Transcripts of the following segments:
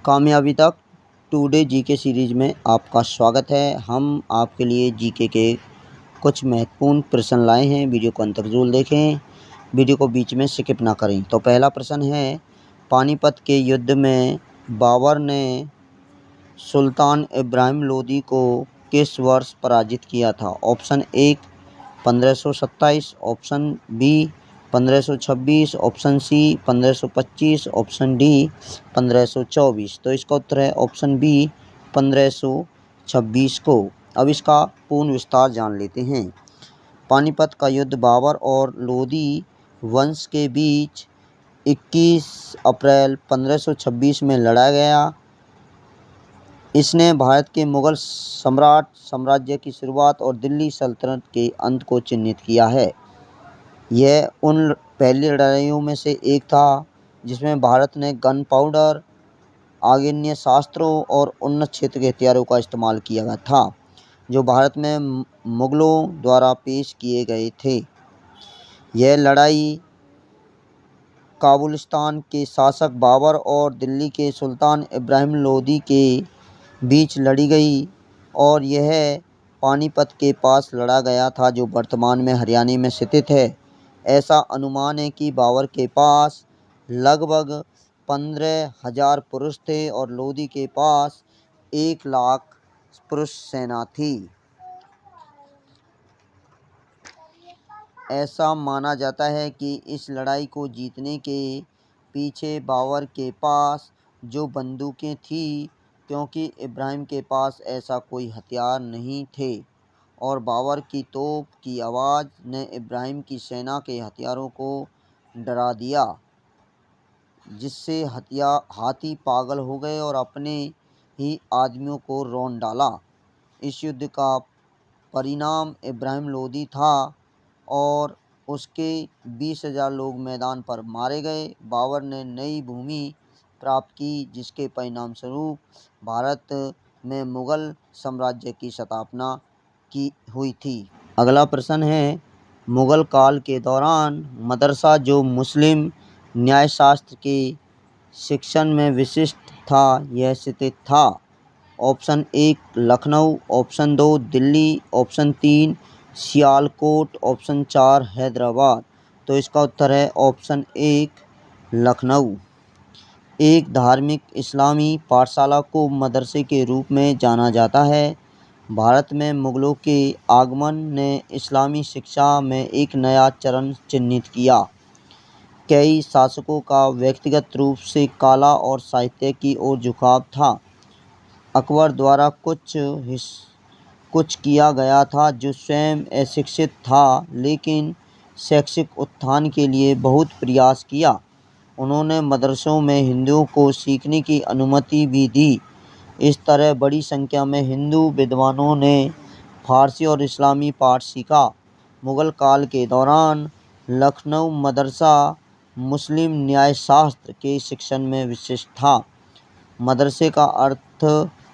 कामयाबी तक today GK series में आपका स्वागत है। हम आपके लिए जीके के कुछ महत्वपूर्ण प्रश्न लाए हैं। वीडियो को अंत तक जरूर देखें, वीडियो को बीच में स्किप ना करें। तो पहला प्रश्न है, पानीपत के युद्ध में बाबर ने सुल्तान इब्राहिम लोदी को किस वर्ष पराजित किया था? Option 1 1527, option B 1526, option C 1525, option D 1524। तो इसका उत्तर है ऑप्शन बी 1526 को। अब इसका पूर्ण विस्तार जान लेते हैं। पानीपत का युद्ध बाबर और लोदी वंश के बीच 21 अप्रैल 1526 में लड़ा गया। इसने भारत के मुगल सम्राट साम्राज्य की शुरुआत और दिल्ली सल्तनत के अंत को चिन्हित किया है। यह उन पहली लड़ाइयों में से एक था जिसमें भारत ने गन पाउडर, आग्नेय शास्त्रों और उन्नत क्षेत्र के हथियारों का इस्तेमाल किया गया था, जो भारत में मुगलों द्वारा पेश किए गए थे। यह लड़ाई काबुलिस्तान के शासक बाबर और दिल्ली के सुल्तान इब्राहिम लोदी के बीच लड़ी गई और यह पानीपत के पास लड़ा गया था, जो वर्तमान में हरियाणा में स्थित है। ऐसा अनुमान है कि बाबर के पास लगभग 15,000 पुरुष थे और लोदी के पास 1 लाख पुरुष सेना थी। ऐसा माना जाता है कि इस लड़ाई को जीतने के पीछे बाबर के पास जो बंदूकें थीं, क्योंकि इब्राहिम के पास ऐसा कोई हथियार नहीं थे, और बाबर की तोप की आवाज़ ने इब्राहिम की सेना के हथियारों को डरा दिया, जिससे हाथी पागल हो गए और अपने ही आदमियों को रौंद डाला। इस युद्ध का परिणाम इब्राहिम लोदी था और उसके 20,000 लोग मैदान पर मारे गए। बाबर ने नई भूमि प्राप्त की, जिसके परिणाम स्वरूप भारत में मुगल साम्राज्य की स्थापना की हुई थी। अगला प्रश्न है, मुगल काल के दौरान मदरसा जो मुस्लिम न्यायशास्त्र के शिक्षण में विशिष्ट था, यह स्थित था? Option 1 Lucknow, option 2 Delhi, option 3 Sialkot, option 4 Hyderabad. तो इसका उत्तर है ऑप्शन 1 लखनऊ। एक धार्मिक इस्लामी पाठशाला को मदरसे के रूप में जाना जाता है। भारत में मुगलों के आगमन ने इस्लामी शिक्षा में एक नया चरण चिन्हित किया। कई शासकों का व्यक्तिगत रूप से कला और साहित्य की ओर झुकाव था। अकबर द्वारा कुछ किया गया था जो स्वयं अशिक्षित था, लेकिन शैक्षिक उत्थान के लिए बहुत प्रयास किया। उन्होंने मदरसों में हिंदुओं को सीखने की अनुमति भी दी। इस तरह बड़ी संख्या में हिंदू विद्वानों ने फारसी और इस्लामी पाठ सीखा। मुगल काल के दौरान लखनऊ मदरसा मुस्लिम न्यायशास्त्र के शिक्षण में विशिष्ट था। मदरसे का अर्थ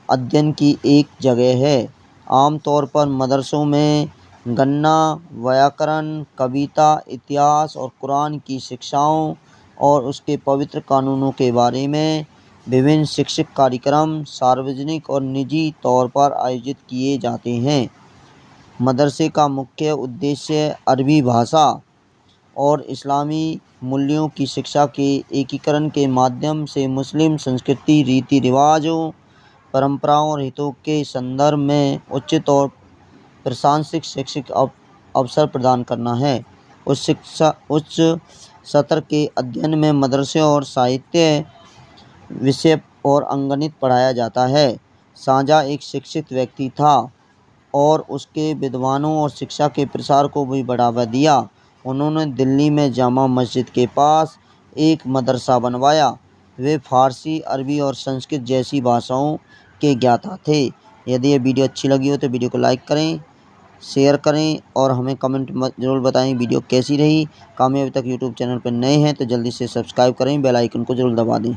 अध्ययन की एक जगह है। आमतौर पर मदरसों में गन्ना, व्याकरण, कविता, इतिहास और कुरान की शिक्षाओं और उसके पवित्र कानूनों के बारे में विभिन्न शिक्षक कार्यक्रम सार्वजनिक और निजी तौर पर आयोजित किए जाते हैं। मदरसे का मुख्य उद्देश्य अरबी भाषा और इस्लामी मूल्यों की शिक्षा के एकीकरण के माध्यम से मुस्लिम संस्कृति, रीति रिवाजों, परंपराओं और हितों के संदर्भ में उचित और प्रासंगिक शैक्षिक अवसर प्रदान करना है। उच्च सत्र के अध्ययन में मदरसे और साहित्य विषय और अंगणित पढ़ाया जाता है। शाहजहाँ एक शिक्षित व्यक्ति था और उसके विद्वानों और शिक्षा के प्रसार को भी बढ़ावा दिया। उन्होंने दिल्ली में जामा मस्जिद के पास एक मदरसा बनवाया। वे फारसी, अरबी और संस्कृत जैसी भाषाओं के ज्ञाता थे। यदि ये वीडियो अच्छी लगी हो तो वीडियो को लाइक करें, शेयर करें और हमें कमेंट में ज़रूर बताएं वीडियो कैसी रही। कामयाबी तक यूट्यूब चैनल पर नए हैं तो जल्दी से सब्सक्राइब करें, बेल आइकन को ज़रूर दबा दें।